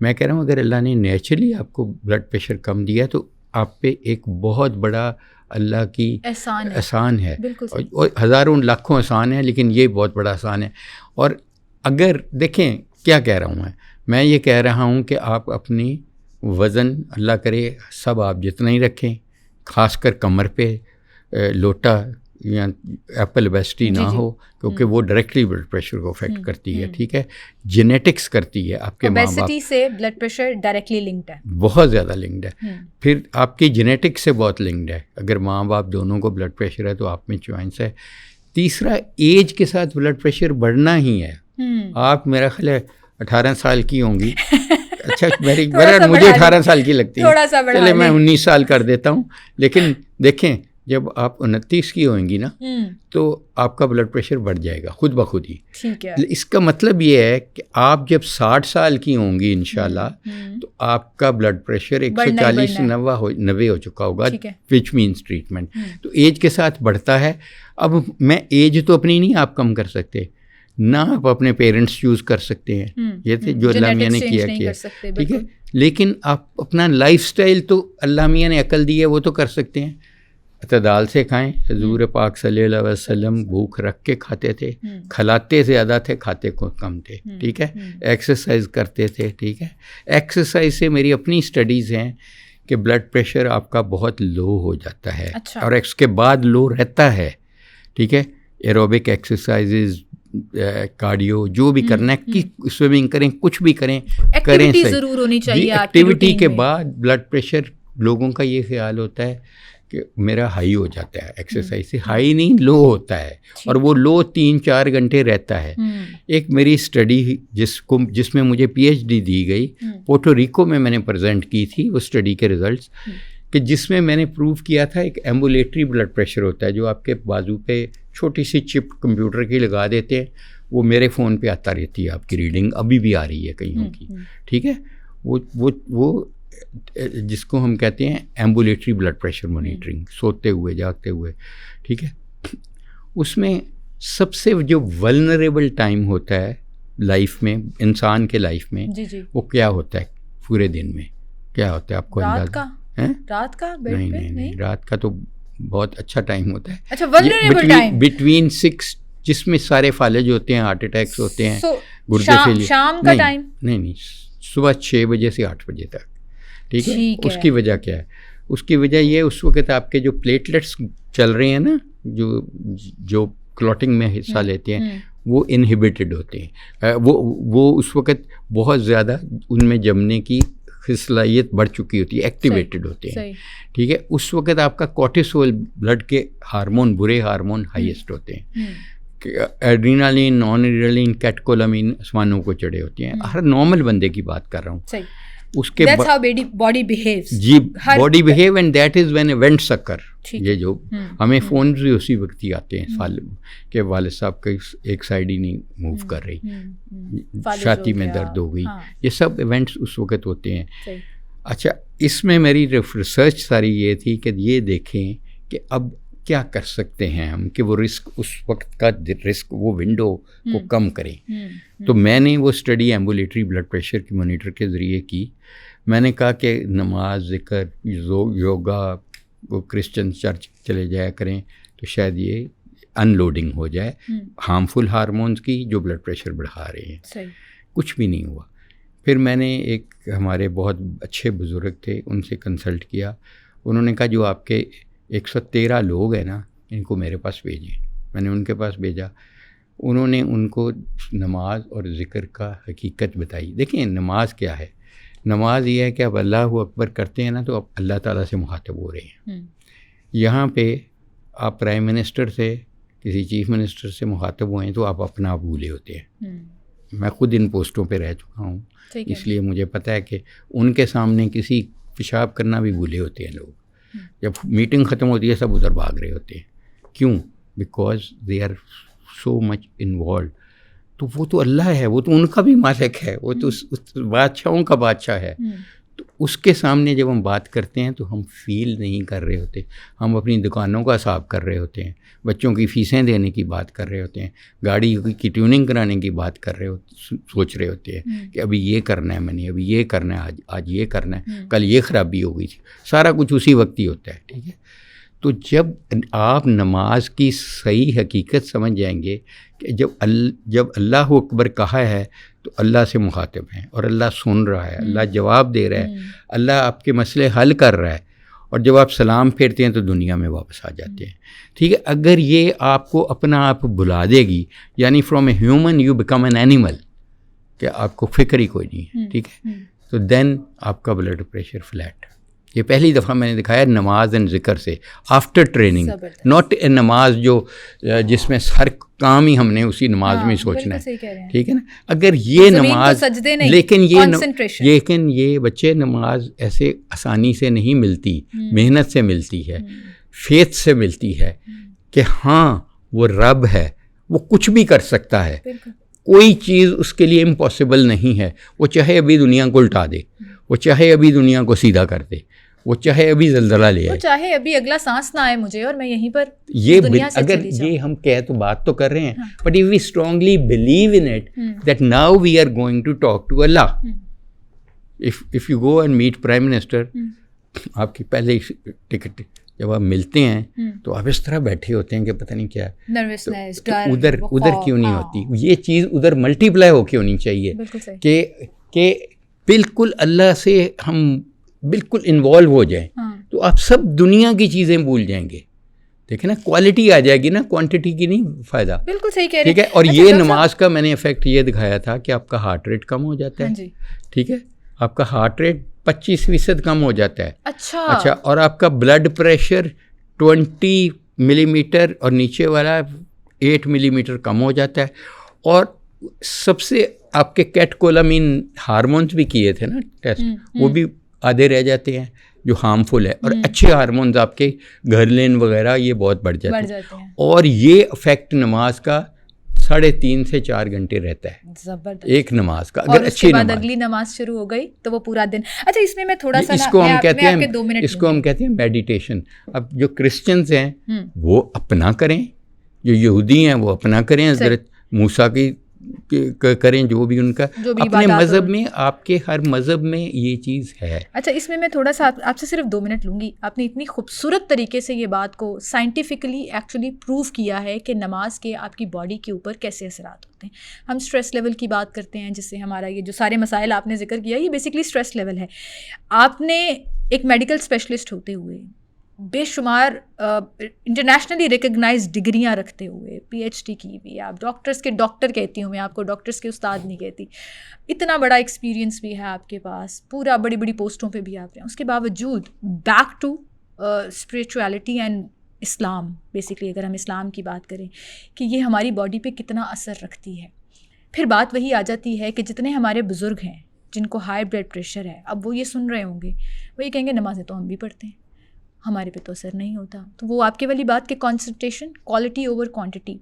میں کہہ رہا ہوں اگر اللہ نے نیچرلی آپ کو بلڈ پریشر کم دیا تو آپ پہ ایک بہت بڑا اللہ کی احسان ہے, اور ہزاروں لاکھوں احسان ہیں, لیکن یہ بہت بڑا احسان ہے. اور اگر دیکھیں کیا کہہ رہا ہوں میں یہ کہہ رہا ہوں کہ آپ اپنی وزن اللہ کرے سب آپ جتنا ہی رکھیں, خاص کر کمر پہ لوٹا یا ایپل بیسٹی نہ ہو, کیونکہ وہ ڈائریکٹلی بلڈ پریشر کو افیکٹ کرتی ہے. ٹھیک ہے, جینیٹکس کرتی ہے, آپ کے ماں باپ سے بلڈ پریشر ڈائریکٹلی لنکڈ ہے, بہت زیادہ لنکڈ ہے. پھر آپ کی جینیٹکس سے بہت لنکڈ ہے. اگر ماں باپ دونوں کو بلڈ پریشر ہے تو آپ میں چوائس ہے. تیسرا, ایج کے ساتھ بلڈ پریشر بڑھنا ہی ہے. آپ میرا خیال ہے 18 سال کی ہوں گی, اچھا مجھے 18 سال کی لگتی ہے, چلے میں 19 سال کر دیتا ہوں. لیکن دیکھیں جب آپ 29 کی ہوئیں گی نا تو آپ کا بلڈ پریشر بڑھ جائے گا خود بخود ہی. اس کا مطلب یہ ہے کہ آپ جب 60 سال کی ہوں گی انشاءاللہ تو آپ کا بلڈ پریشر 140-90 ہو چکا ہوگا, وچ مینس ٹریٹمنٹ. تو ایج کے ساتھ بڑھتا ہے. اب میں ایج تو اپنی نہیں آپ کم کر سکتے, نہ آپ اپنے پیرنٹس چوز کر سکتے ہیں, یہ تھے جو اللہ میاں نے کیا, ٹھیک ہے, لیکن آپ اپنا لائف سٹائل تو اللہ میاں نے عقل دی ہے وہ تو کر سکتے ہیں. اعتدال سے کھائیں. حضور پاک صلی اللہ علیہ وسلم بھوک رکھ کے کھاتے تھے, کھلاتے زیادہ تھے کھاتے کو کم تھے. ٹھیک ہے, ایکسرسائز کرتے تھے. ٹھیک ہے, ایکسرسائز سے میری اپنی اسٹڈیز ہیں کہ بلڈ پریشر آپ کا بہت لو ہو جاتا ہے, اور اس کے بعد لو رہتا ہے. ٹھیک ہے, ایروبک ایکسرسائزز, کارڈیو جو بھی کرنا ہے, سوئمنگ کریں, کچھ بھی کریں ضرور ہونی چاہیے. ایکٹیویٹی کے بعد بلڈ پریشر لوگوں کا یہ خیال ہوتا ہے کہ میرا ہائی ہو جاتا ہے, ایکسرسائز سے ہائی نہیں لو ہوتا ہے, اور وہ لو 3-4 گھنٹے رہتا ہے. ایک میری اسٹڈی جس میں مجھے PhD دی گئی, پورٹو ریکو میں نے پریزنٹ کی تھی وہ اسٹڈی کے ریزلٹس, کہ جس میں میں نے پروو کیا تھا ایک ایمبولیٹری بلڈ پریشر ہوتا ہے جو آپ کے بازو پہ چھوٹی سی چپ کمپیوٹر کی لگا دیتے ہیں, وہ میرے فون پہ آتا رہتی ہے, آپ کی ریڈنگ ابھی بھی آ رہی ہے کئیوں کی. ٹھیک ہے, وہ جس کو ہم کہتے ہیں ایمبولیٹری بلڈ پریشر مانیٹرنگ, سوتے ہوئے جاگتے ہوئے. ٹھیک ہے, اس میں سب سے جو ولنریبل ٹائم ہوتا ہے لائف میں, انسان کے لائف میں, وہ کیا ہوتا ہے پورے دن میں, کیا ہوتا ہے آپ کو اندازہ ہے؟ رات کا؟ نہیں, رات کا تو بہت اچھا ٹائم ہوتا ہے. اچھا, ولنریبل ٹائم بٹوین 6, جس میں سارے فالج ہوتے ہیں, ہارٹ اٹیکس ہوتے ہیں, گردے سے لیے. شام کا ٹائم نہیں, صبح 6 بجے سے 8 بجے تک. ٹھیک ہے, اس کی وجہ کیا ہے؟ اس کی وجہ یہ اس وقت آپ کے جو پلیٹلیٹس چل رہے ہیں نا, جو کلوٹنگ میں حصہ لیتے ہیں, وہ انہیبیٹڈ ہوتے ہیں. وہ اس وقت بہت زیادہ ان میں جمنے کی صلاحیت بڑھ چکی ہوتی ہے, ایکٹیویٹڈ ہوتے ہیں. ٹھیک ہے, اس وقت آپ کا کورٹیسول بلڈ کے ہارمون, برے ہارمون ہائیسٹ ہوتے ہیں. ایڈرینالین, نان ایڈرینالین, کیٹکولامین آسمانوں کو چڑھے ہوتے ہیں. ہر نارمل بندے کی بات کر رہا ہوں. اس کے باڈی بیہیوز, جی body behave, and that is when events occur. یہ جو ہمیں فونز بھی اسی وقت ہی آتے ہیں کہ والد صاحب کا ایک سائڈ ہی نہیں موو کر رہی, چھاتی میں درد ہو گئی, یہ سب ایونٹس اس وقت ہوتے ہیں. اچھا, اس میں میری ریسرچ ساری یہ تھی کہ یہ دیکھیں کہ اب کیا کر سکتے ہیں ہم کہ وہ رسک, اس وقت کا رسک, وہ ونڈو کو کم کریں. تو میں نے وہ اسٹڈی ایمبولیٹری بلڈ پریشر کی مانیٹر کے ذریعے کی. میں نے کہا کہ نماز, ذکر, یوگا, وہ کرسچن چرچ چلے جایا کریں تو شاید یہ ان لوڈنگ ہو جائے ہارمفل ہارمونز کی جو بلڈ پریشر بڑھا رہے ہیں. کچھ بھی نہیں ہوا. پھر میں نے ایک ہمارے بہت اچھے بزرگ تھے, ان سے کنسلٹ کیا. انہوں نے کہا جو آپ کے 113 لوگ ہیں نا, ان کو میرے پاس بھیجیں. میں نے ان کے پاس بھیجا. انہوں نے ان کو نماز اور ذکر کا حقیقت بتائی. دیکھیں نماز کیا ہے, نماز یہ ہے کہ اب اللہ اکبر کرتے ہیں نا تو اب اللہ تعالیٰ سے مخاطب ہو رہے ہیں. یہاں پہ آپ پرائم منسٹر سے, کسی چیف منسٹر سے مخاطب ہوئے تو آپ اپنا آپ بھولے ہوتے ہیں. میں خود ان پوسٹوں پہ رہ چکا ہوں, اس لیے مجھے پتہ ہے کہ ان کے سامنے کسی پیشاب کرنا بھی بھولے ہوتے ہیں لوگ. جب میٹنگ ختم ہوتی ہے سب ادھر بھاگ رہے ہوتے ہیں. کیوں؟ Because they are so much involved. تو وہ تو اللہ ہے, وہ تو ان کا بھی مالک ہے, وہ تو بادشاہوں کا بادشاہ ہے. تو اس کے سامنے جب ہم بات کرتے ہیں تو ہم فیل نہیں کر رہے ہوتے. ہم اپنی دکانوں کا حساب کر رہے ہوتے ہیں, بچوں کی فیسیں دینے کی بات کر رہے ہوتے ہیں, گاڑی کی ٹیوننگ کرانے کی بات کر رہے سوچ رہے ہوتے ہیں کہ ابھی یہ کرنا ہے, میں نے ابھی یہ کرنا ہے, آج یہ کرنا ہے, کل یہ خرابی ہو گئی تھی. سارا کچھ اسی وقت ہی ہوتا ہے. ٹھیک ہے, تو جب آپ نماز کی صحیح حقیقت سمجھ جائیں گے کہ جب اللہ اکبر کہا ہے تو اللہ سے مخاطب ہیں اور اللہ سن رہا ہے, اللہ جواب دے رہا ہے, اللہ آپ کے مسئلے حل کر رہا ہے, اور جب آپ سلام پھیرتے ہیں تو دنیا میں واپس آ جاتے ہیں. ٹھیک ہے, اگر یہ آپ کو اپنا آپ بھلا دے گی, یعنی from a human you become an animal, کہ آپ کو فکر ہی کوئی نہیں ہے. ٹھیک ہے, تو دین آپ کا بلڈ پریشر فلیٹ. یہ پہلی دفعہ میں نے دکھایا نماز اینڈ ذکر سے, آفٹر ٹریننگ, ناٹ اے نماز جس میں ہر کام ہی ہم نے اسی نماز میں سوچنا ہے. ٹھیک ہے نا, اگر یہ نماز, لیکن یہ بچے نماز ایسے آسانی سے نہیں ملتی, محنت سے ملتی ہے, فیتھ سے ملتی ہے کہ ہاں وہ رب ہے, وہ کچھ بھی کر سکتا ہے, کوئی چیز اس کے لیے امپاسبل نہیں ہے. وہ چاہے ابھی دنیا کو الٹا دے, وہ چاہے ابھی دنیا کو سیدھا کر دے, وہ چاہے ابھی زلزلہ لے آئے, وہ چاہے ابھی اگلا سانس نہ آئے مجھے اور میں یہیں پر یہ اگر یہ ہم کہہ تو بات تو کر رہے ہیں, but if we strongly believe in it that now we are going to talk to Allah. If you go and meet Prime Minister, آپ کی پہلے ٹکٹ جب آپ ملتے ہیں تو آپ اس طرح بیٹھے ہوتے ہیں کہ پتہ نہیں کیا نروسنس, ادھر کیوں نہیں ہوتی یہ چیز, ادھر ملٹی پلائی ہو کے ہونی چاہیے کہ بالکل اللہ سے ہم بالکل انوالو ہو جائیں, تو آپ سب دنیا کی چیزیں بھول جائیں گے. دیکھیں نا, کوالٹی آ جائے گی نا, کوانٹٹی کی نہیں فائدہ. بالکل صحیح کہہ رہے ہیں. ٹھیک ہے, اور یہ نماز کا میں نے افیکٹ یہ دکھایا تھا کہ آپ کا ہارٹ ریٹ کم ہو جاتا ہے. ٹھیک ہے, آپ کا ہارٹ ریٹ 25% کم ہو جاتا ہے. اچھا, اور آپ کا بلڈ پریشر 20 ملی میٹر اور نیچے والا 8 ملی میٹر کم ہو جاتا ہے. اور سب سے آپ کے کیٹکولامین ہارمونز بھی کیے تھے نا ٹیسٹ, وہ بھی آدھے رہ جاتے ہیں جو ہارمفل ہے, اور اچھے ہارمونز آپ کے گھرلین وغیرہ یہ بہت بڑھ جاتے ہیں. اور یہ افیکٹ نماز کا 3.5 سے 4 گھنٹے رہتا ہے زبردست ایک نماز کا. اگر اچھی نماز, اگلی نماز شروع ہو گئی تو وہ پورا دن. اچھا, اس میں تھوڑا سا اس کو ہم کہتے ہیں میڈیٹیشن. اب جو کرسچنز ہیں وہ اپنا کریں, جو یہودی ہیں وہ اپنا کریں, حضرت موسیٰ کی کریں, جو بھی ان کا اپنے مذہب میں, آپ کے ہر مذہب میں یہ چیز ہے. اچھا, اس میں تھوڑا سا آپ سے صرف 2 منٹ لوں گی. آپ نے اتنی خوبصورت طریقے سے یہ بات کو سائنٹیفکلی ایکچولی پروف کیا ہے کہ نماز کے آپ کی باڈی کے اوپر کیسے اثرات ہوتے ہیں. ہم اسٹریس لیول کی بات کرتے ہیں, جس سے ہمارا یہ جو سارے مسائل آپ نے ذکر کیا, یہ بیسکلی اسٹریس لیول ہے. آپ نے ایک میڈیکل اسپیشلسٹ ہوتے ہوئے, بے شمار انٹرنیشنلی ریکگنائز ڈگریاں رکھتے ہوئے, PhD کی ہوئی, آپ ڈاکٹرس کے ڈاکٹر کہتی ہوں میں آپ کو, ڈاکٹرس کے استاد نہیں کہتی, اتنا بڑا ایکسپیرینس بھی ہے آپ کے پاس, پورا بڑی بڑی پوسٹوں پہ بھی آپ ہیں. اس کے باوجود back to spirituality and Islam, basically اگر ہم اسلام کی بات کریں کہ یہ ہماری باڈی پہ کتنا اثر رکھتی ہے, پھر بات وہی آ جاتی ہے کہ جتنے ہمارے بزرگ ہیں جن کو ہائی بلڈ پریشر ہے, اب وہ یہ سن رہے ہوں گے, وہ یہ کہیں گے نمازیں تو ہم بھی پڑھتے ہیں, ہمارے پہ تو اثر نہیں ہوتا. تو وہ آپ کے والی بات کہ کانسنٹریشن, کوالٹی اوور کوانٹٹی,